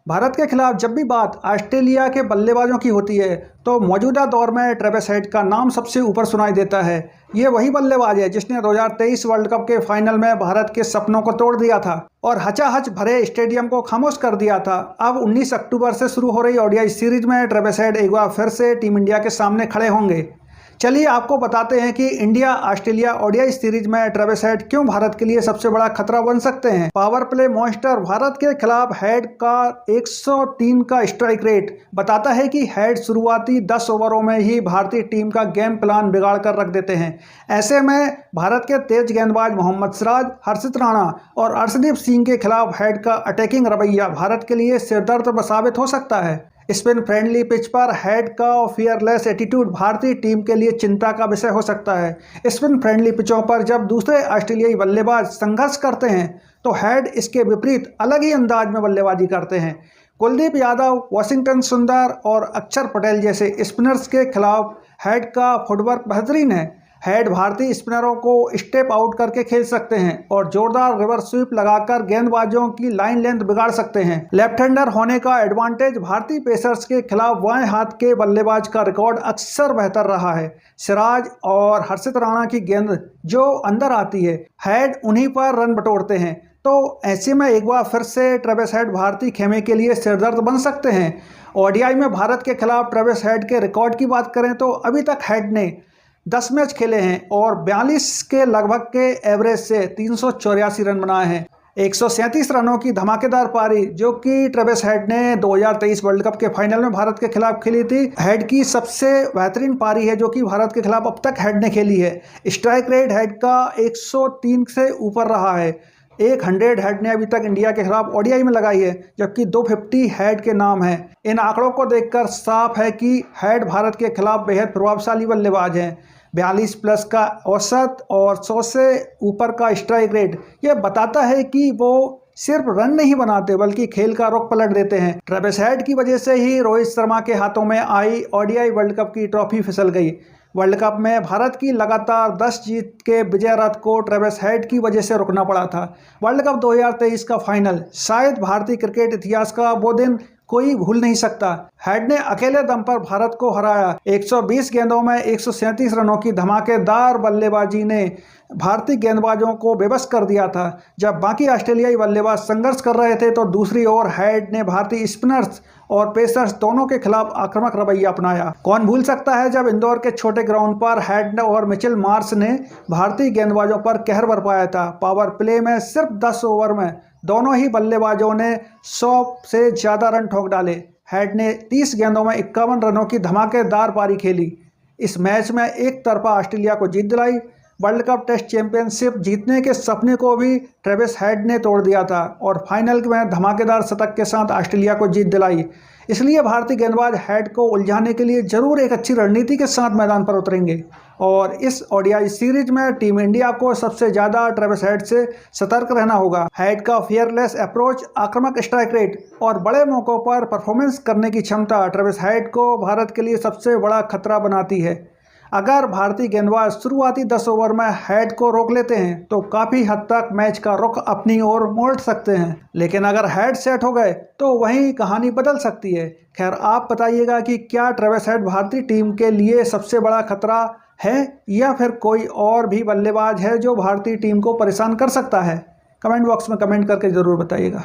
भारत के खिलाफ जब भी बात ऑस्ट्रेलिया के बल्लेबाजों की होती है तो मौजूदा दौर में ट्रेविस हेड का नाम सबसे ऊपर सुनाई देता है। ये वही बल्लेबाज है जिसने 2023 वर्ल्ड कप के फाइनल में भारत के सपनों को तोड़ दिया था और हचाहच भरे स्टेडियम को खामोश कर दिया था। अब 19 अक्टूबर से शुरू हो रही ओडीआई सीरीज में ट्रेविस हेड एक बार फिर से टीम इंडिया के सामने खड़े होंगे। चलिए आपको बताते हैं कि इंडिया ऑस्ट्रेलिया ओडीआई सीरीज में ट्रेविस हेड क्यों भारत के लिए सबसे बड़ा खतरा बन सकते हैं। पावर प्ले मॉन्स्टर भारत के खिलाफ हेड का 103 का स्ट्राइक रेट बताता है कि हेड शुरुआती 10 ओवरों में ही भारतीय टीम का गेम प्लान बिगाड़ कर रख देते हैं। ऐसे में भारत के तेज गेंदबाज मोहम्मद सिराज, हर्षित राणा और अर्शदीप सिंह के खिलाफ हेड का अटैकिंग रवैया भारत के लिए सिरदर्द साबित हो सकता है। स्पिन फ्रेंडली पिच पर हेड का फियरलेस एटीट्यूड भारतीय टीम के लिए चिंता का विषय हो सकता है। स्पिन फ्रेंडली पिचों पर जब दूसरे ऑस्ट्रेलियाई बल्लेबाज संघर्ष करते हैं तो हेड इसके विपरीत अलग ही अंदाज में बल्लेबाजी करते हैं। कुलदीप यादव, वाशिंगटन सुंदर और अक्षर पटेल जैसे स्पिनर्स के खिलाफ हेड का फुटवर्क बेहतरीन है। हेड भारतीय स्पिनरों को स्टेप आउट करके खेल सकते हैं और जोरदार रिवर्स स्वीप लगाकर गेंदबाजों की लाइन लेंथ बिगाड़ सकते हैं। लेफ्ट हैंडर होने का एडवांटेज भारतीय पेसर्स के खिलाफ बाएं हाथ के बल्लेबाज का रिकॉर्ड अक्सर बेहतर रहा है। सिराज और हर्षित राणा की गेंद जो अंदर आती है, हेड उन्हीं पर रन बटोरते हैं। तो ऐसे में एक बार फिर से ट्रेविस हेड भारतीय खेमे के लिए सिरदर्द बन सकते हैं। ओडीआई में भारत के खिलाफ ट्रेविस हेड के रिकॉर्ड की बात करें तो अभी तक हेड ने 10 मैच खेले हैं और 42 के लगभग के एवरेज से 384 रन बनाए हैं। 137 रनों की धमाकेदार पारी जो कि ट्रेविस हेड ने 2023 वर्ल्ड कप के फाइनल में भारत के खिलाफ खेली थी, हेड की सबसे बेहतरीन पारी है जो कि भारत के खिलाफ अब तक हेड ने खेली है। स्ट्राइक रेट हेड का 103 से ऊपर रहा है। 100 हेड ने अभी तक इंडिया के खिलाफ ओडीआई में लगाई है, जबकि 250 हेड के नाम है। इन आंकड़ों को देखकर साफ है कि हेड भारत के खिलाफ बेहद प्रभावशाली बल्लेबाज हैं। 42 प्लस का औसत और 100 से ऊपर का स्ट्राइक रेट यह बताता है कि वो सिर्फ रन नहीं बनाते बल्कि खेल का रुख पलट देते हैं। ट्रेविस हेड की वजह से ही रोहित शर्मा के हाथों में आई ओडीआई वर्ल्ड कप की ट्रॉफी फिसल गई। वर्ल्ड कप में भारत की लगातार 10 जीत के विजय रथ को ट्रेविस हेड की वजह से रुकना पड़ा था। वर्ल्ड कप 2023 का फाइनल शायद भारतीय क्रिकेट इतिहास का वो दिन कोई भूल नहीं सकता। हेड ने अकेले दम पर भारत को हराया। 120 गेंदों में 137 रनों की धमाकेदार बल्लेबाजी ने भारतीय गेंदबाजों को बेबस कर दिया था। जब बाकी ऑस्ट्रेलियाई बल्लेबाज संघर्ष कर रहे थे तो दूसरी ओर हेड ने भारतीय स्पिनर्स और पेसर्स दोनों के खिलाफ आक्रामक रवैया अपनाया। कौन भूल सकता है जब इंदौर के छोटे ग्राउंड पर हेड और मिचेल मार्श ने भारतीय गेंदबाजों पर कहर बरपाया था। पावर प्ले में सिर्फ 10 ओवर में दोनों ही बल्लेबाजों ने 100 से ज़्यादा रन ठोक डाले। हेड ने 30 गेंदों में 51 रनों की धमाकेदार पारी खेली। इस मैच में एक तरफा ऑस्ट्रेलिया को जीत दिलाई। वर्ल्ड कप टेस्ट चैंपियनशिप जीतने के सपने को भी ट्रेविस हेड ने तोड़ दिया था और फाइनल में धमाकेदार शतक के साथ ऑस्ट्रेलिया को जीत दिलाई। इसलिए भारतीय गेंदबाज हेड को उलझाने के लिए जरूर एक अच्छी रणनीति के साथ मैदान पर उतरेंगे और इस ओडीआई सीरीज में टीम इंडिया को सबसे ज़्यादा ट्रेविस हेड से सतर्क रहना होगा। हेड का फियरलेस अप्रोच, आक्रामक स्ट्राइक रेट और बड़े मौक़ों पर परफॉर्मेंस करने की क्षमता ट्रेविस हेड को भारत के लिए सबसे बड़ा खतरा बनाती है। अगर भारतीय गेंदबाज शुरुआती 10 ओवर में हेड को रोक लेते हैं तो काफ़ी हद तक मैच का रुख अपनी ओर मोड़ सकते हैं, लेकिन अगर हेड सेट हो गए तो वहीं कहानी बदल सकती है। खैर, आप बताइएगा कि क्या ट्रेविस हेड भारतीय टीम के लिए सबसे बड़ा खतरा है या फिर कोई और भी बल्लेबाज है जो भारतीय टीम को परेशान कर सकता है। कमेंट बॉक्स में कमेंट करके ज़रूर बताइएगा।